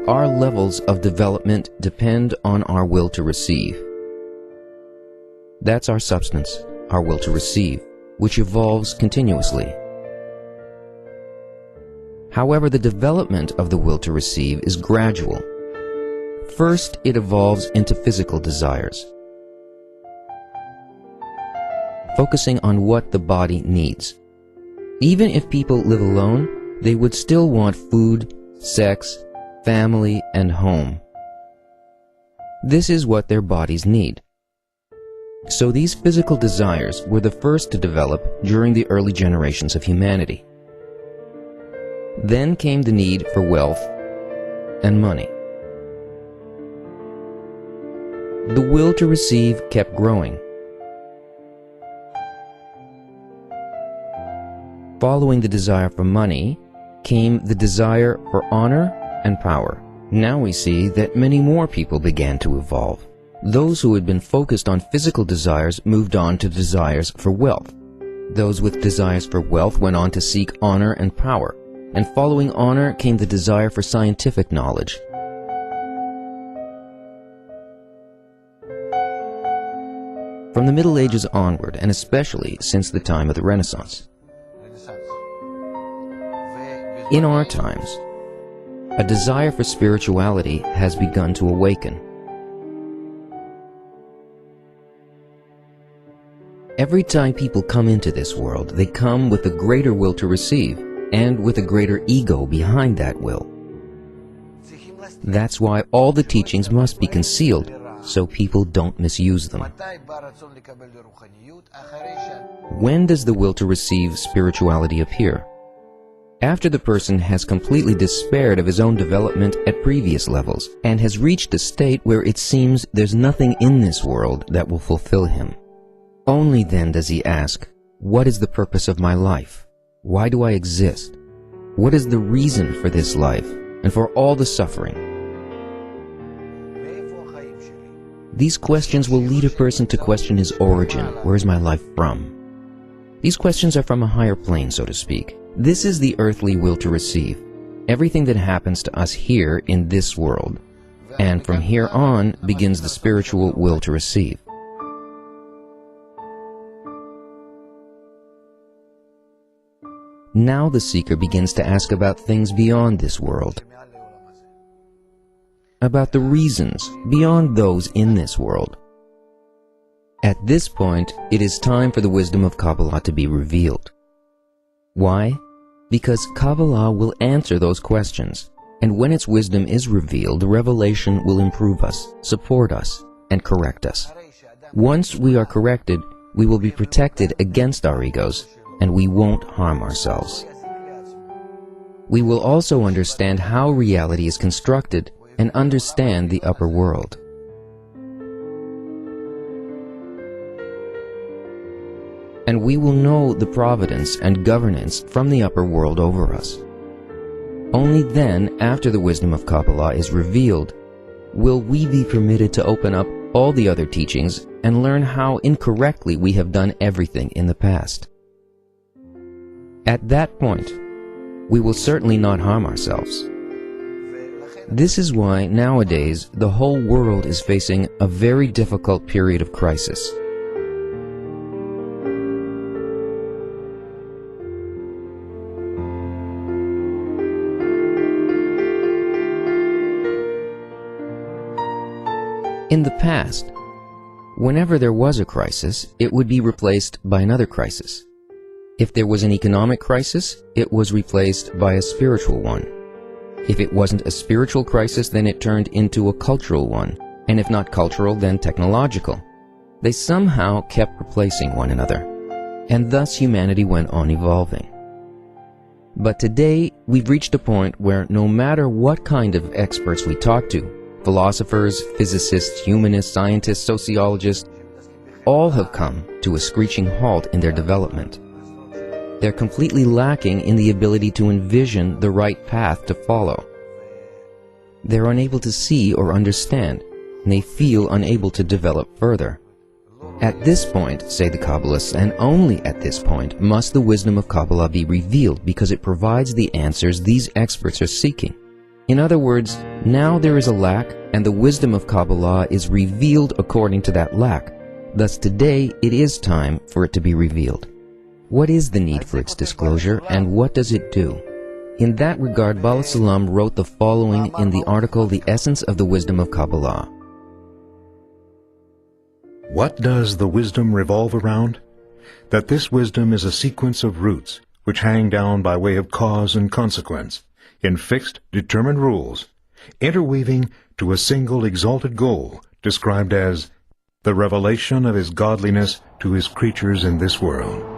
our levels of development depend on our will to receive. That's our substance, our will to receive, which evolves continuously. However, the development of the will to receive is gradual. First, it evolves into physical desires, focusing on what the body needs. Even if people live alone, they would still want food, sex, family, and home. This is what their bodies need. So these physical desires were the first to develop during the early generations of humanity. Then came the need for wealth and money. The will to receive kept growing. Following the desire for money came the desire for honor and power. Now we see that many more people began to evolve. Those who had been focused on physical desires moved on to desires for wealth. Those with desires for wealth went on to seek honor and power. And following honor came the desire for scientific knowledge. From the Middle Ages onward, and especially since the time of the Renaissance. In our times, a desire for spirituality has begun to awaken. Every time people come into this world, they come with a greater will to receive, and with a greater ego behind that will. That's why all the teachings must be concealed, so people don't misuse them. When does the will to receive spirituality appear? After the person has completely despaired of his own development at previous levels, and has reached a state where it seems there's nothing in this world that will fulfill him. Only then does he ask, what is the purpose of my life? Why do I exist? What is the reason for this life and for all the suffering? These questions will lead a person to question his origin. Where is my life from? These questions are from a higher plane, so to speak. This is the earthly will to receive. Everything that happens to us here in this world. And from here on begins the spiritual will to receive. Now the seeker begins to ask about things beyond this world, about the reasons beyond those in this world. At this point, it is time for the wisdom of Kabbalah to be revealed. Why? Because Kabbalah will answer those questions, and when its wisdom is revealed, the revelation will improve us, support us, and correct us. Once we are corrected, we will be protected against our egos, and we won't harm ourselves. We will also understand how reality is constructed and understand the upper world. And we will know the providence and governance from the upper world over us. Only then, after the wisdom of Kabbalah is revealed, will we be permitted to open up all the other teachings and learn how incorrectly we have done everything in the past. At that point, we will certainly not harm ourselves. This is why nowadays the whole world is facing a very difficult period of crisis. In the past, whenever there was a crisis, it would be replaced by another crisis. If there was an economic crisis, it was replaced by a spiritual one. If it wasn't a spiritual crisis, then it turned into a cultural one, and if not cultural, then technological. They somehow kept replacing one another, and thus humanity went on evolving. But today, we've reached a point where no matter what kind of experts we talk to, philosophers, physicists, humanists, scientists, sociologists, all have come to a screeching halt in their development. They're completely lacking in the ability to envision the right path to follow. They're unable to see or understand, and they feel unable to develop further. At this point, say the Kabbalists, and only at this point, must the wisdom of Kabbalah be revealed because it provides the answers these experts are seeking. In other words, now there is a lack, and the wisdom of Kabbalah is revealed according to that lack. Thus today it is time for it to be revealed. What is the need for its disclosure, and what does it do? In that regard, Bala Salam wrote the following in the article The Essence of the Wisdom of Kabbalah. What does the wisdom revolve around? That this wisdom is a sequence of roots which hang down by way of cause and consequence, in fixed, determined rules, interweaving to a single exalted goal described as the revelation of His godliness to His creatures in this world.